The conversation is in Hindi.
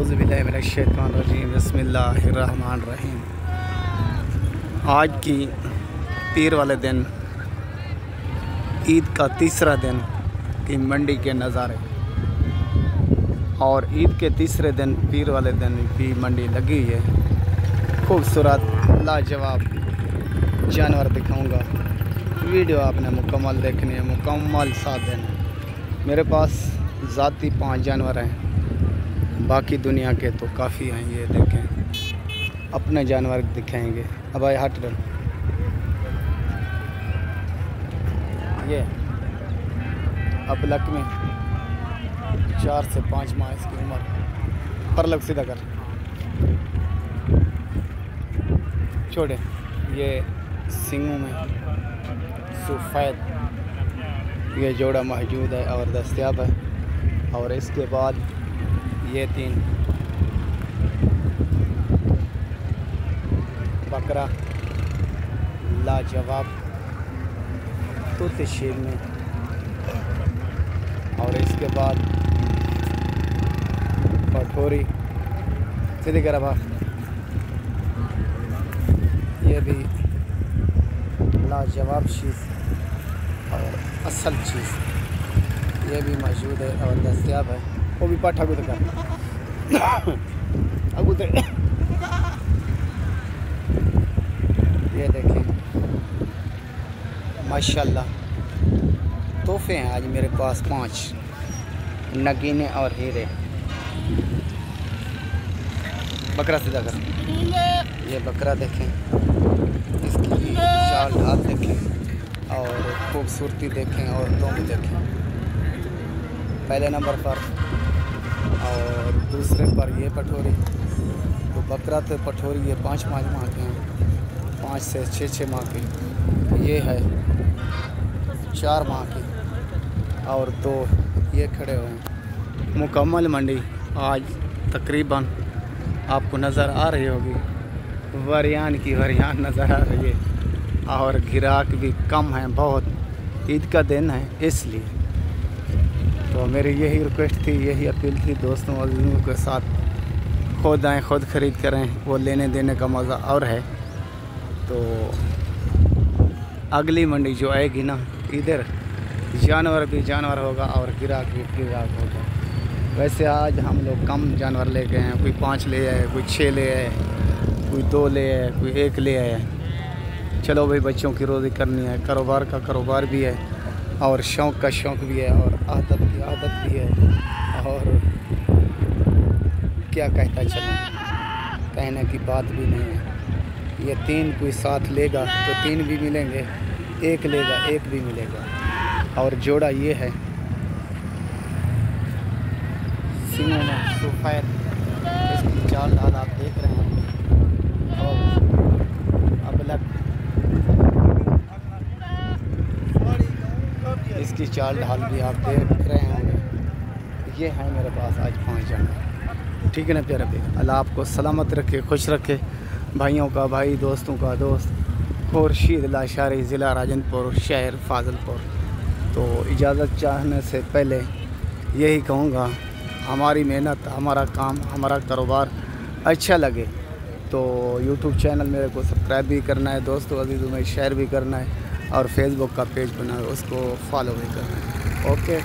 औज़ुबिल्लाहिमिनश्शैतानिर्रजीम बिस्मिल्लाहिर्रहमानिर्रहीम। आज की पीर वाले दिन, ईद का तीसरा दिन की मंडी के नज़ारे। और ईद के तीसरे दिन पीर वाले दिन की मंडी लगी है। खूबसूरत लाजवाब जानवर दिखाऊंगा। वीडियो आपने मुकम्मल देखनी है, मुकम्मल साथ देना। मेरे पास ज़ाती 5 जानवर हैं, बाकी दुनिया के तो काफ़ी हैं। ये देखें, अपने जानवर दिखाएंगे। अब आए हट रन, ये अब लक में 4 से 5 माह इसकी उम्र। पर लग सीधा कर छोड़े। ये सिंगों में सफ़ेद ये जोड़ा मौजूद है और दस्तयाब है। और इसके बाद ये 3 बकरा लाजवाब तोते शेर में। और इसके बाद पठोरी सीधी करवा, ये भी लाजवाब चीज़ और असल चीज़ ये भी मौजूद है और दस्तयाब है। वो भी पाठा को कर ये देखें माशाल्लाह। तोहफे हैं आज मेरे पास 5 नगीने और हीरे। बकरा सीधा कर, ये बकरा देखें, इसकी चाल ढाल देखें और खूबसूरती देखें और तुम देखें। पहले नंबर पर और दूसरे पर ये पठोरी। तो बकरा तो पठोरी ये 5 माह के हैं, 5 से 6 माह की। ये है 4 माह की और 2 ये खड़े हुए हैं। मुकम्मल मंडी आज तकरीबन आपको नज़र आ रही होगी, वरियान की वरियान नज़र आ रही है। और ग्राहक भी कम है बहुत, ईद का दिन है इसलिए। तो मेरी यही रिक्वेस्ट थी, यही अपील थी दोस्तों अज़ीज़ों के साथ, खुद आएँ खुद ख़रीद करें, वो लेने देने का मज़ा और है। तो अगली मंडी जो आएगी ना, इधर जानवर भी जानवर होगा और ग्राहक भी ग्राहक होगा। वैसे आज हम लोग कम जानवर ले गए हैं, कोई 5 ले आए, कोई 6 ले आए, कोई 2 ले आए, कोई 1 ले आए। चलो भाई, बच्चों की रोज़ी करनी है, कारोबार का कारोबार भी है और शौक़ का शौक़ भी है और आदत की आदत भी है। और क्या कहता चलो, कहने की बात भी नहीं है। ये 3 कोई साथ लेगा तो 3 भी मिलेंगे, 1 लेगा 1 भी मिलेगा। और जोड़ा ये है सिंगों में सफ़ेद, इसकी चाल ढाल आप देख रहे हैं। और अब लग इसकी चाल ढाल भी आप देख रहे होंगे। ये है मेरे पास आज 5 जानवर। ठीक है ना प्यारे भाई, अल्लाह आपको सलामत रखे, खुश रखे। भाइयों का भाई, दोस्तों का दोस्त, खुर्शीद लाशारी, ज़िला राजनपुर, शहर फाजिलपुर। तो इजाज़त चाहने से पहले यही कहूँगा, हमारी मेहनत, हमारा काम, हमारा कारोबार अच्छा लगे तो यूट्यूब चैनल मेरे को सब्सक्राइब भी करना है दोस्तों अज़ीज़ों में, शेयर भी करना है और फेसबुक का पेज बना है उसको फॉलो भी करना है। ओके।